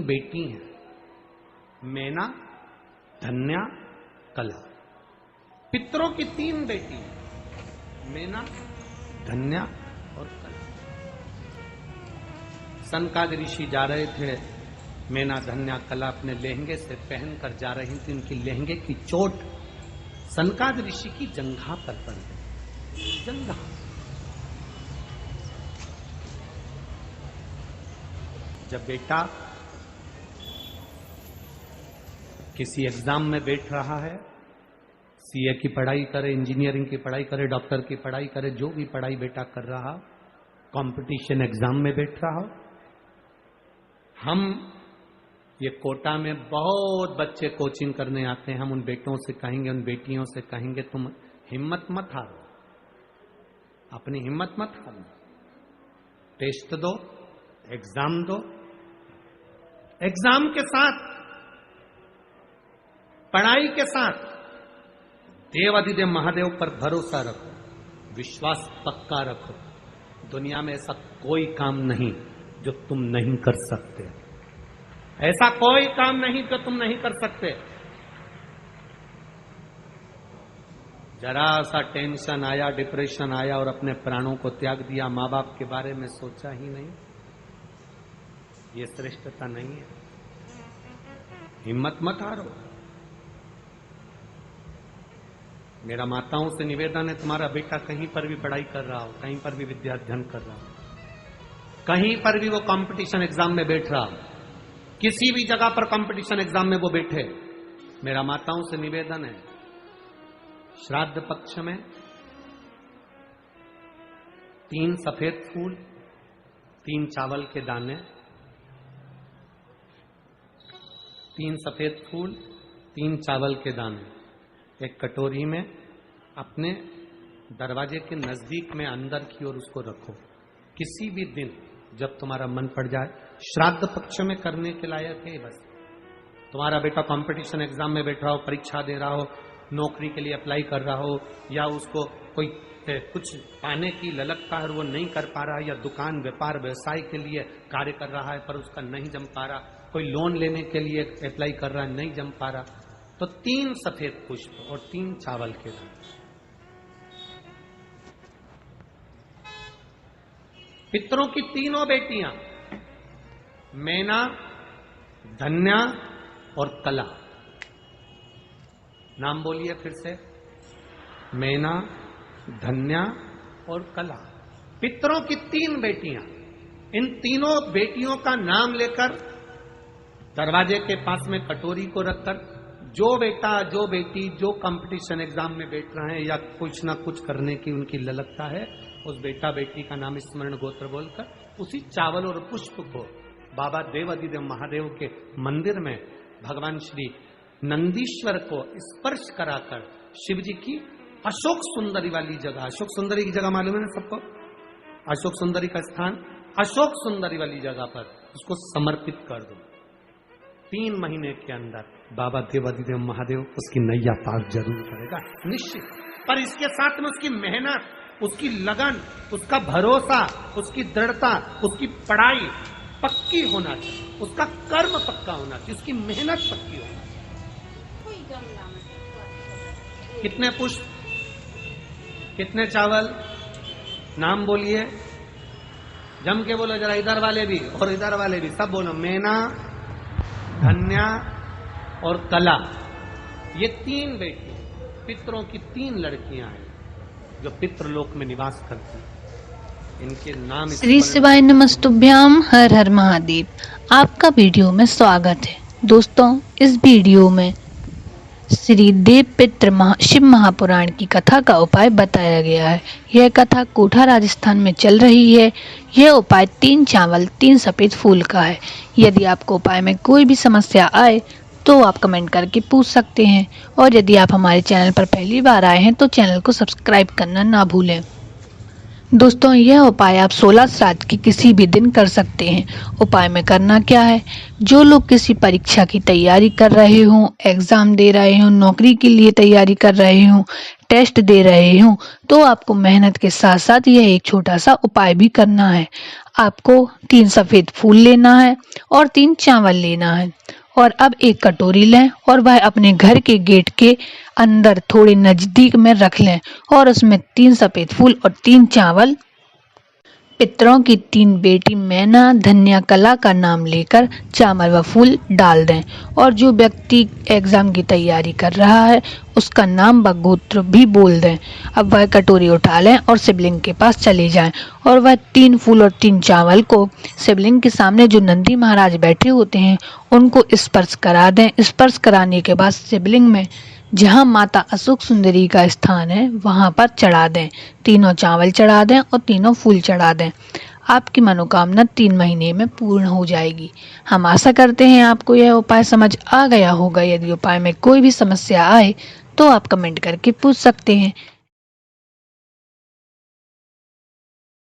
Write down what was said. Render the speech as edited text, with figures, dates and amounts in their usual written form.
बेटी हैं, मैना, धन्या, कला। पितरों की 3 बेटी हैं, मैना, धन्या और कला। सनकादिक ऋषि जा रहे थे, मैना, धन्या, कला अपने लहंगे से पहनकर जा रही थी। उनकी लहंगे की चोट सनकादिक ऋषि की जंघा पर पड़ गई। जंघा। जब बेटा किसी एग्जाम में बैठ रहा है, सीए की पढ़ाई करे, इंजीनियरिंग की पढ़ाई करे, डॉक्टर की पढ़ाई करे, जो भी पढ़ाई बेटा कर रहा, कंपटीशन एग्जाम में बैठ रहा हो, हम ये कोटा में बहुत बच्चे कोचिंग करने आते हैं, हम उन बेटों से कहेंगे, उन बेटियों से कहेंगे, तुम हिम्मत मत हारो, अपनी हिम्मत मत हारो, टेस्ट दो, एग्जाम दो, एग्जाम के साथ, पढ़ाई के साथ देवाधिदेव महादेव पर भरोसा रखो, विश्वास पक्का रखो। दुनिया में ऐसा कोई काम नहीं जो तुम नहीं कर सकते, ऐसा कोई काम नहीं जो तुम नहीं कर सकते। जरा सा टेंशन आया, डिप्रेशन आया और अपने प्राणों को त्याग दिया, मां बाप के बारे में सोचा ही नहीं, ये श्रेष्ठता नहीं है। हिम्मत मत हारो। मेरा माताओं से निवेदन है, तुम्हारा बेटा कहीं पर भी पढ़ाई कर रहा हो, कहीं पर भी विद्या अध्ययन कर रहा हो, कहीं पर भी वो कंपटीशन एग्जाम में बैठ रहा हो, किसी भी जगह पर कंपटीशन एग्जाम में वो बैठे, मेरा माताओं से निवेदन है, श्राद्ध पक्ष में 3 सफेद फूल, 3 चावल के दाने, 3 सफेद फूल, 3 चावल के दाने एक कटोरी में अपने दरवाजे के नजदीक में अंदर की ओर उसको रखो। किसी भी दिन जब तुम्हारा मन पड़ जाए, श्राद्ध पक्ष में करने के लायक है। बस तुम्हारा बेटा कंपटीशन एग्जाम में बैठ रहा हो, परीक्षा दे रहा हो, नौकरी के लिए अप्लाई कर रहा हो, या उसको कोई कुछ पाने की ललकता है, वो नहीं कर पा रहा है, या दुकान व्यापार व्यवसाय के लिए कार्य कर रहा है पर उसका नहीं जम पा रहा, कोई लोन लेने के लिए अप्लाई कर रहा है, नहीं जम पा रहा, तो 3 सफेद पुष्प और 3 चावल के दाने। पितरों की 3 बेटियां, मैना, धन्या और कला। नाम बोलिए फिर से, मैना, धन्या और कला। पितरों की 3 बेटियां, इन तीनों बेटियों का नाम लेकर दरवाजे के पास में कटोरी को रखकर, जो बेटा जो बेटी जो कंपटीशन एग्जाम में बैठ रहे हैं या कुछ ना कुछ करने की उनकी ललकता है, उस बेटा बेटी का नाम स्मरण गोत्र बोलकर उसी चावल और पुष्प को बाबा देवाधिदेव महादेव के मंदिर में भगवान श्री नंदीश्वर को स्पर्श कराकर शिव जी की अशोक सुंदरी वाली जगह, अशोक सुंदरी की जगह मालूम है ना सबको, अशोक सुंदरी का स्थान, अशोक सुंदरी वाली जगह पर उसको समर्पित कर दो। 3 महीने के अंदर बाबा देवाधिदेव महादेव उसकी नैया पार जरूर करेगा, निश्चित। पर इसके साथ में उसकी मेहनत, उसकी लगन, उसका भरोसा, उसकी दृढ़ता, उसकी पढ़ाई पक्की होना चाहिए, उसका कर्म पक्का होना चाहिए, उसकी मेहनत पक्की होना चाहिए। कितने पुष्प, कितने चावल, नाम बोलिए, जम के बोलो जरा, इधर वाले भी और इधर वाले भी, सब बोलो, मैना, धन्या और कला। ये 3 बेटी पितरों की 3 लड़कियां हैं जो पितृलोक में निवास करती हैं। इनके नाम श्री शिवाय नमस्तुभ्याम, हर हर महादेव। आपका वीडियो में स्वागत है। दोस्तों, इस वीडियो में श्री देव पितृ शिव महापुराण की कथा का उपाय बताया गया है। यह कथा कोटा राजस्थान में चल रही है। यह उपाय 3 चावल 3 सफेद फूल का है। यदि आपको उपाय में कोई भी समस्या आए तो आप कमेंट करके पूछ सकते हैं, और यदि आप हमारे चैनल पर पहली बार आए हैं तो चैनल को सब्सक्राइब करना ना भूलें। दोस्तों, यह उपाय आप 16 श्राद्ध के किसी भी दिन कर सकते हैं। उपाय में करना क्या है, जो लोग किसी परीक्षा की तैयारी कर रहे हों, एग्जाम दे रहे हों, नौकरी के लिए तैयारी कर रहे हों, टेस्ट दे रहे हों, तो आपको मेहनत के साथ साथ यह एक छोटा सा उपाय भी करना है। आपको 3 सफेद फूल लेना है और 3 चावल लेना है। और अब एक कटोरी लें और वह अपने घर के गेट के अंदर थोड़े नजदीक में रख लें और उसमें 3 सफेद फूल और 3 चावल पितरों की 3 बेटी मैना धन्या कला का नाम लेकर चावल व फूल डाल दें। और जो व्यक्ति एग्जाम की तैयारी कर रहा है उसका नाम व गोत्र भी बोल दें। अब वह कटोरी उठा लें और शिवलिंग के पास चले जाएं और वह 3 फूल और 3 चावल को शिवलिंग के सामने जो नंदी महाराज बैठे होते हैं उनको स्पर्श करा दें। स्पर्श कराने के बाद शिवलिंग में जहाँ माता अशोक सुंदरी का स्थान है वहां पर चढ़ा दें। तीनों चावल चढ़ा दें और तीनों फूल चढ़ा दें। आपकी मनोकामना 3 महीने में पूर्ण हो जाएगी। हम आशा करते हैं आपको यह उपाय समझ आ गया होगा। यदि उपाय में कोई भी समस्या आए तो आप कमेंट करके पूछ सकते हैं।